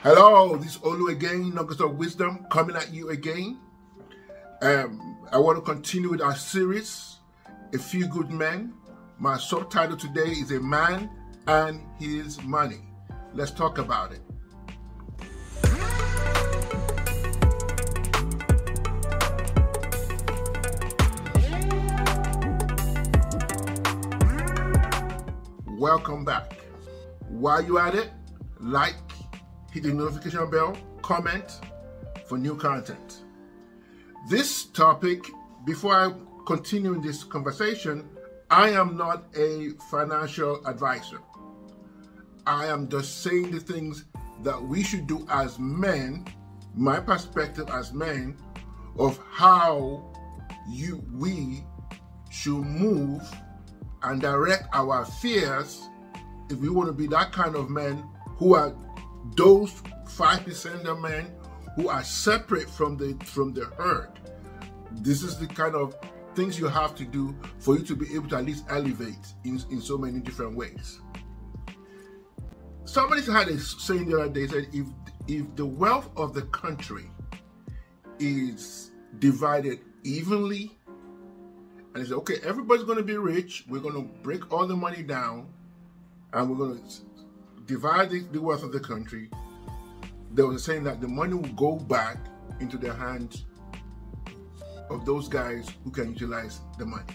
Hello, this is Olu again, Nuggets of Wisdom, coming at you again. I want to continue with our series, A Few Good Men. My subtitle today is A Man and His Money. Let's talk about it. Welcome back. While you're at it, like, hit the notification bell, comment for new content. This topic, before I continue in this conversation, I am not a financial advisor. I am just saying the things that we should do as men, my perspective as men, of how we should move and direct our affairs if we want to be that kind of men who are those 5% of men who are separate from the herd. This is the kind of things you have to do for you to be able to at least elevate in so many different ways. Somebody had a saying the other day, said if the wealth of the country is divided evenly, and they said, okay, everybody's going to be rich, we're going to break all the money down, and we're going to divide the wealth of the country. There was a saying that the money will go back into the hands of those guys who can utilize the money.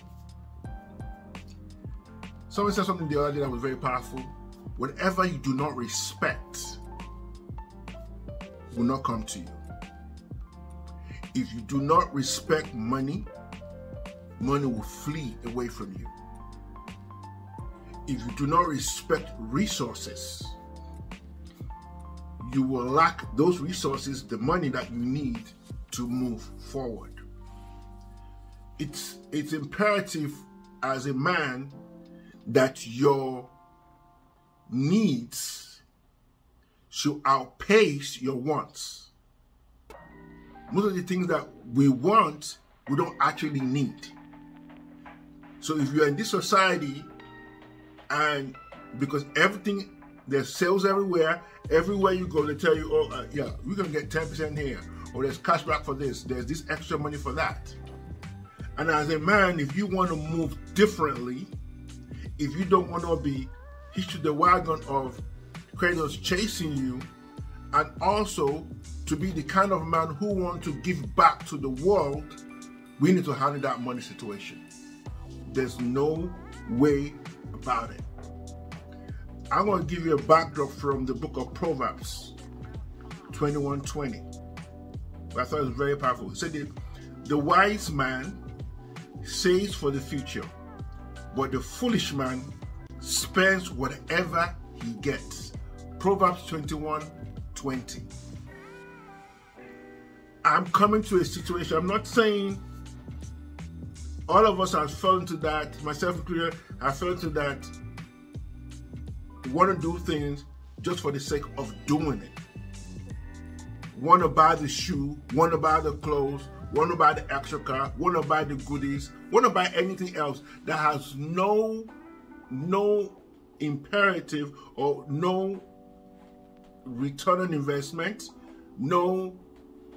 Someone said something the other day that was very powerful. Whatever you do not respect will not come to you. If you do not respect money, money will flee away from you. If you do not respect resources, you will lack those resources, the money that you need to move forward. It's imperative as a man that your needs should outpace your wants. Most of the things that we want, we don't actually need. So if you're in this society, and because everything, there's sales everywhere you go, they tell you, oh, yeah, we're going to get 10% here, or there's cash back for this, there's this extra money for that. And as a man, if you want to move differently, if you don't want to be hitched to the wagon of creditors chasing you, and also to be the kind of man who wants to give back to the world, we need to handle that money situation. There's no way about it. I'm going to give you a backdrop from the book of Proverbs 21:20. I thought it was very powerful. It said the wise man saves for the future, but the foolish man spends whatever he gets. Proverbs 21:20. I'm coming to a situation, I'm not saying all of us have fallen into that, myself included, have fallen into that. Want to do things just for the sake of doing it. Want to buy the shoe, want to buy the clothes, want to buy the extra car, want to buy the goodies, want to buy anything else that has no imperative or no return on investment, no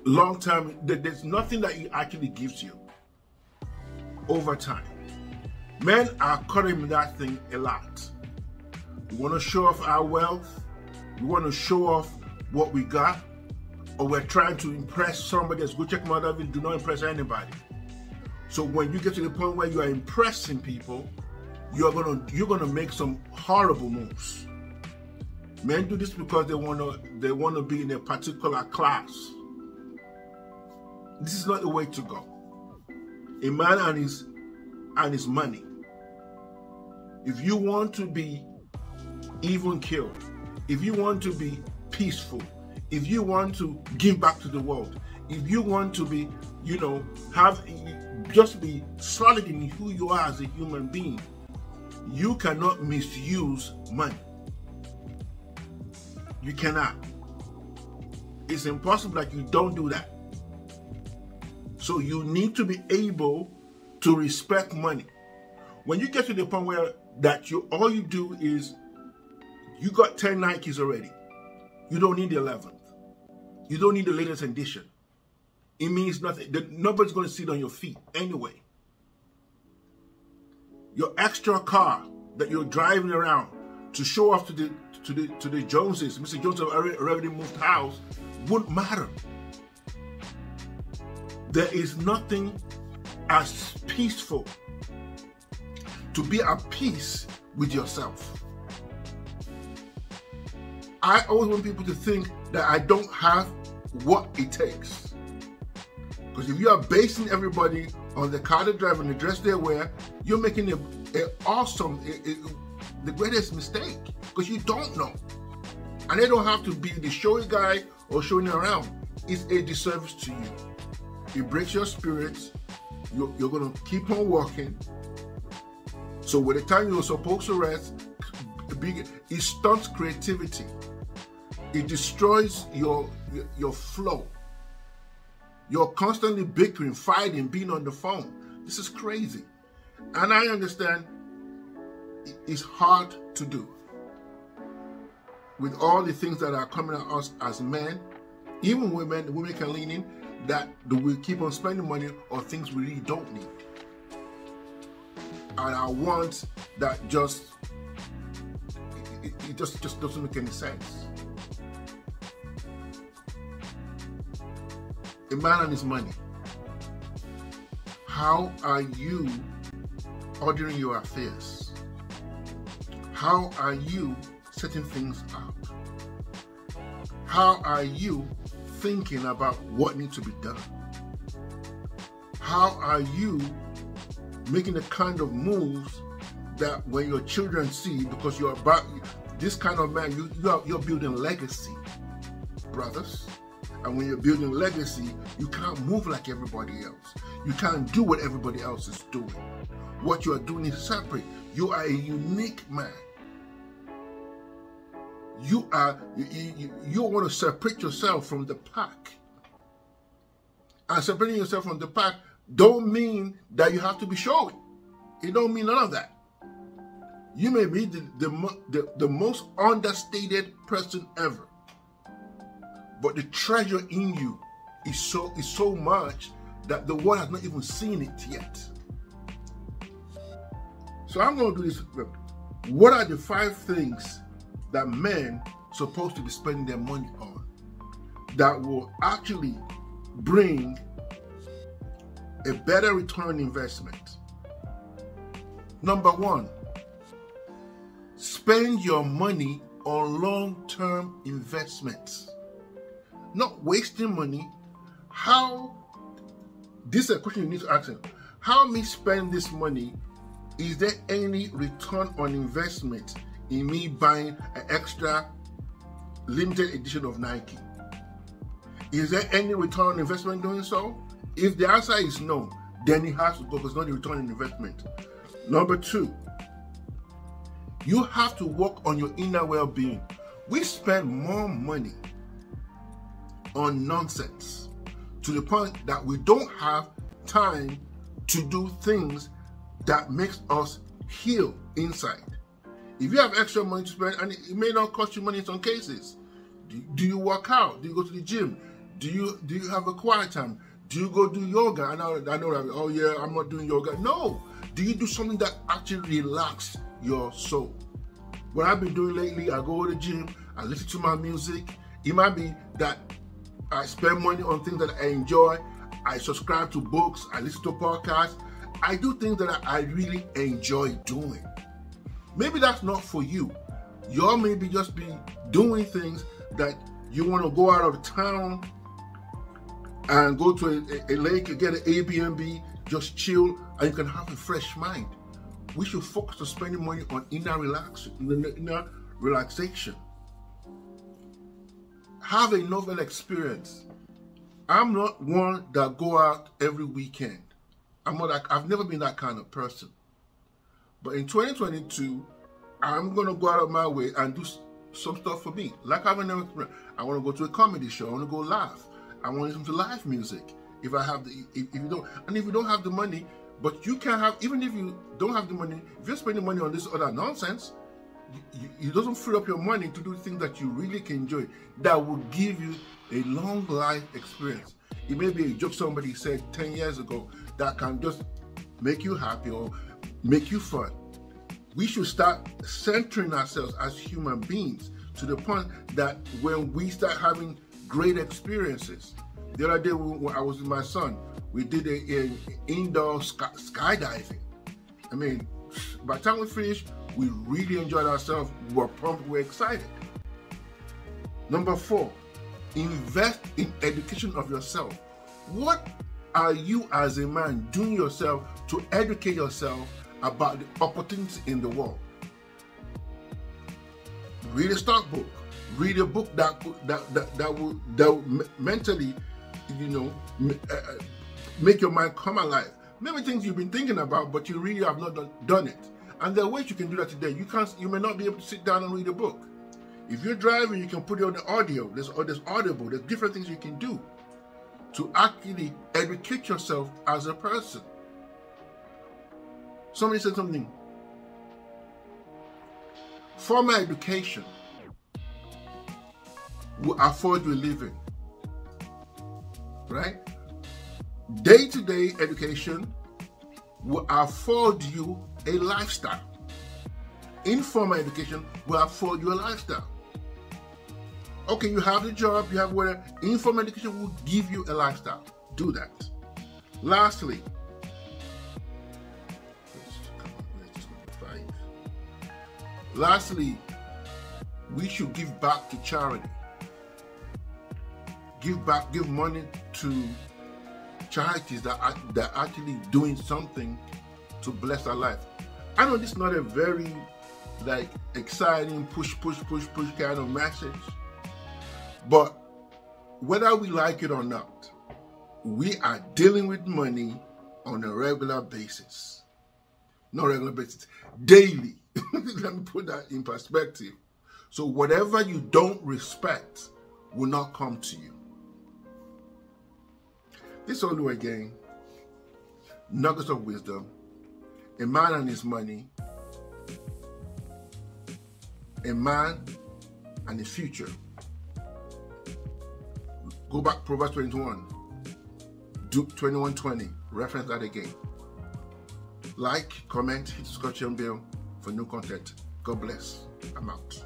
long-term, there's nothing that it actually gives you over time. Men are caught in that thing a lot. We want to show off our wealth, we want to show off what we got, or we're trying to impress somebody else. Go check my other video, do not impress anybody. So when you get to the point where you are impressing people, you're gonna make some horrible moves. Men do this because they wanna be in a particular class. This is not the way to go. A man and his money. If you want to be even killed, if you want to be peaceful, if you want to give back to the world, if you want to be, just be solid in who you are as a human being, you cannot misuse money. You cannot. It's impossible that you don't do that. So you need to be able to respect money. When you get to the point where all you do is, you got 10 Nikes already. You don't need the 11th. You don't need the latest edition. It means nothing. Nobody's going to see it on your feet anyway. Your extra car that you're driving around to show off to the Joneses, Mr. Jones have already moved house, wouldn't matter. There is nothing as peaceful to be at peace with yourself. I always want people to think that I don't have what it takes. Because if you are basing everybody on the car they drive and the dress they wear, you're making the greatest mistake. Because you don't know. And they don't have to be the showy guy or showing around. It's a disservice to you. It breaks your spirits. You're going to keep on walking. So by the time you're supposed to rest, it stunts creativity. It destroys your flow. You're constantly bickering, fighting, being on the phone. This is crazy. And I understand it's hard to do. With all the things that are coming at us as men, even women can lean in, that we keep on spending money on things we really don't need. And our wants that it just doesn't make any sense. A man and his money. How are you ordering your affairs? How are you setting things up? How are you thinking about what needs to be done? How are you making the kind of moves that when your children see, because you're about this kind of man, you're building legacy, brothers. And when you're building legacy, you can't move like everybody else. You can't do what everybody else is doing. What you are doing is separate. You are a unique man. You want to separate yourself from the pack. And separating yourself from the pack don't mean that you have to be showy. It don't mean none of that. You may be the most understated person ever. But the treasure in you is so much that the world has not even seen it yet. So I'm going to do this. What are the 5 things that men are supposed to be spending their money on that will actually bring a better return on investment? Number 1, spend your money on long-term investments. Not wasting money. This is a question you need to ask them. How me spend this money? Is there any return on investment in me buying an extra limited edition of Nike? Is there any return on investment doing so? If the answer is no, then it has to go because it's not a return on investment. Number 2, you have to work on your inner well-being. We spend more money on nonsense to the point that we don't have time to do things that makes us heal inside. If you have extra money to spend, and it may not cost you money in some cases, do you work out? Do you go to the gym? Do you have a quiet time? Do you go do yoga? I know that, oh yeah, I'm not doing yoga. No. Do you do something that actually relaxes your soul? What I've been doing lately, I go to the gym, I listen to my music. It might be that I spend money on things that I enjoy. I subscribe to books. I listen to podcasts. I do things that I really enjoy doing. Maybe that's not for you. You maybe just be doing things that you want to go out of town and go to a lake and get an Airbnb, just chill, and you can have a fresh mind. We should focus on spending money on inner relaxation. Have a novel experience. I'm not one that go out every weekend. I've never been that kind of person. But in 2022, I'm going to go out of my way and do some stuff for me. Like I want to go to a comedy show. I want to go laugh. I want to listen to live music. If you don't have the money, but you can have, even if you don't have the money, if you're spending money on this other nonsense, it doesn't free up your money to do things that you really can enjoy, that will give you a long life experience. It may be a joke somebody said 10 years ago that can just make you happy or make you fun. We should start centering ourselves as human beings to the point that when we start having great experiences. The other day when I was with my son, we did an indoor skydiving. I mean, by the time we finished, we really enjoyed ourselves. We were pumped, we were excited. Number 4, invest in education of yourself. What are you as a man doing yourself to educate yourself about the opportunities in the world? Read a stock book. Read a book that will mentally, make your mind come alive. Maybe things you've been thinking about, but you really have not done it. And there are ways you can do that today. You may not be able to sit down and read a book. If you're driving, you can put it on the audio. There's Audible. There's different things you can do to actually educate yourself as a person. Somebody said something. Formal education will afford you a living, right? Day-to-day education will afford you a lifestyle. Informal education will afford you a lifestyle. Okay, you have the job, you have whatever. Informal education will give you a lifestyle. Do that. Lastly, we should give back to charity. Give money to charities that are actually doing something to bless our life. I know this is not a very exciting push kind of message, but whether we like it or not, we are dealing with money on a regular basis. Not regular basis, daily. Let me put that in perspective. So whatever you don't respect will not come to you. This Olu again, nuggets of wisdom, a man and his money, a man and his future. Go back, Proverbs 21, Duke 21:20, reference that again. Like, comment, hit the subscription bell for new content. God bless. I'm out.